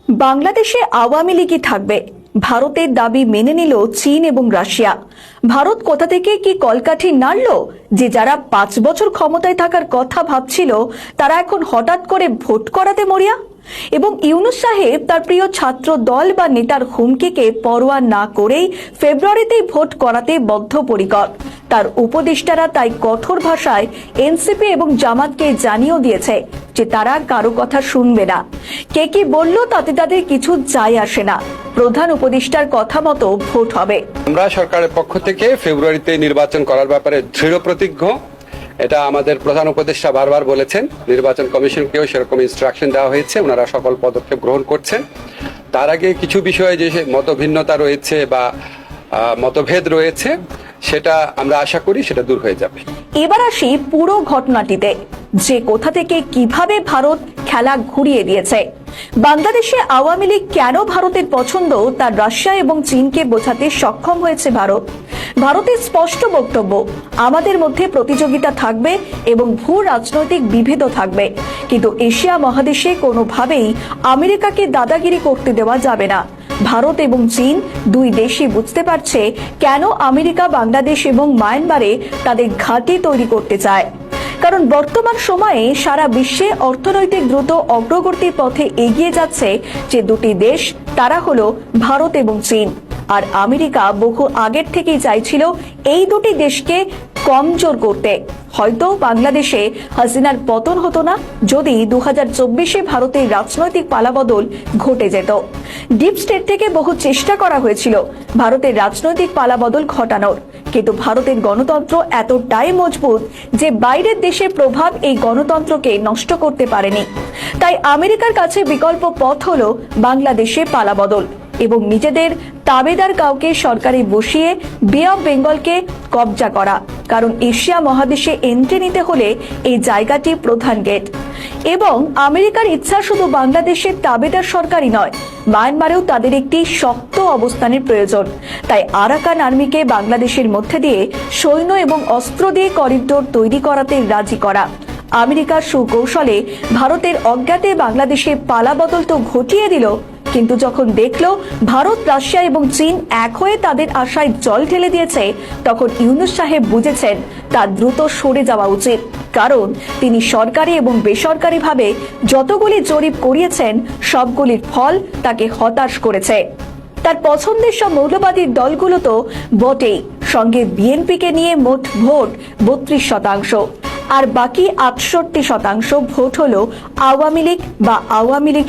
বাংলাদেশে আওয়ামী লীগই থাকবে, ভারতের দাবি মেনে নিল চীন এবং রাশিয়া। ভারত কোথা থেকে কি কলকাঠি নাড়ল যে যারা 5 বছর ক্ষমতায় থাকার কথা ভাবছিল তারা এখন হঠাৎ করে ভোট করাতে মরিয়া? এবং ইউনূস সাহেব তার প্রিয় ছাত্র দল বা নেতার হুমকিকে পরোয়া না করেই ফেব্রুয়ারিতেই ভোট করাতে বদ্ধপরিকর। তার উপদেষ্টারা তাই কঠোর ভাষায় এনসিপি এবং জামাতকে জানিয়েও দিয়েছে যে তারা কারো কথা শুনবে না। কে কি বলল তাতে তাদের কিছু যায় আসে না, প্রধান উপদেষ্টার কথা মতো ভোট হবে। আমরা সরকারের পক্ষ থেকে ফেব্রুয়ারিতে নির্বাচন করার ব্যাপারে দৃঢ় প্রতিজ্ঞ। এটা আমাদের প্রধান উপদেষ্টা বারবার বলেছেন, নির্বাচন কমিশনকেও সেরকম ইনস্ট্রাকশন দেওয়া হয়েছে, ওনারা সকল পদক্ষেপ গ্রহণ করছেন। তার আগে কিছু বিষয়ে যে মতভিন্নতা রয়েছে বা মতভেদ রয়েছে সেটা আমরা আশা করি সেটা দূর হয়ে যাবে। এবার আসি পুরো ঘটনাটিতে, যে কোথা থেকে কিভাবে ভারত খেলা ঘুরিয়ে দিয়েছে। বাংলাদেশে আওয়ামী লীগ কেন ভারতের পছন্দ তা রাশিয়া এবং চীনকে বোঝাতে সক্ষম হয়েছে ভারত। ভারতের স্পষ্ট বক্তব্য, আমাদের মধ্যে প্রতিযোগিতা থাকবে এবং ভূ রাজনৈতিক বিভেদও থাকবে, কিন্তু এশিয়া মহাদেশে কোনোভাবেই আমেরিকাকে দাদাগিরি করতে দেওয়া যাবে না। ভারত এবং চীন দুই দেশই বুঝতে পারছে কেন আমেরিকা বাংলাদেশ এবং মায়ানমারে তাদের ঘাঁটি তৈরি করতে চায়। কারণ বর্তমান সময়ে সারা বিশ্বে অর্থনৈতিক দ্রুত অগ্রগতির পথে এগিয়ে যাচ্ছে যে দুটি দেশ, তারা হলো ভারত এবং চীন। আর আমেরিকা বহু আগের থেকেই চাইছিল এই দুটি দেশকে কমজোর করতে। হয়তো বাংলাদেশে হাসিনার পতন হতো না যদি 2024-এ ভারতের রাজনৈতিক পালাবদল ঘটে যেত। ডিপ স্টেট থেকে বহু চেষ্টা করা হয়েছিল ভারতের রাজনৈতিক পালাবদল ঘটানোর, কিন্তু ভারতের গণতন্ত্র এতটাই মজবুত যে বাইরের দেশের প্রভাব এই গণতন্ত্রকে নষ্ট করতে পারেনি। তাই আমেরিকার কাছে বিকল্প পথ হলো বাংলাদেশে পালাবদল এবং নিজেদের তাবেদার কাউকে সরকারে বসিয়ে বে অফ বেঙ্গলকে কবজা করা। কারণ এশিয়া মহাদেশে এন্ট্রি নিতে হলে এই জায়গাটি প্রধান গেট। এবং আমেরিকার ইচ্ছা শুধু বাংলাদেশের তাবেদার সরকারই নয়, মায়ানমারেও তাদের একটি শক্ত অবস্থানের প্রয়োজন। তাই আরাকান আর্মিকে বাংলাদেশের মধ্যে দিয়ে সৈন্য এবং অস্ত্র দিয়ে করিডোর তৈরি করাতে রাজি করা। আমেরিকার সুকৌশলে ভারতের অজ্ঞাতে বাংলাদেশে পালাবদল তো ঘটিয়ে দিল, কিন্তু যখন দেখলো ভারত, রাশিয়া এবং চীন এক হয়ে তাদের আশায় জল ঢেলে দিয়েছে, তখন ইউনূস সাহেব বুঝেছেন তার দ্রুত সরে যাওয়া উচিত। কারণ তিনি সরকারি এবং বেসরকারিভাবে যতগুলি জরিপ করিয়েছেন সবগুলির ফল তাকে হতাশ করেছে। তার পছন্দের সব মৌলবাদী দলগুলো তো বটেই, সঙ্গে বিএনপিকে নিয়ে মোট ভোট 32%, আর বাকি 68% ভোট হলো আওয়ামী লীগ বা আওয়ামী লীগ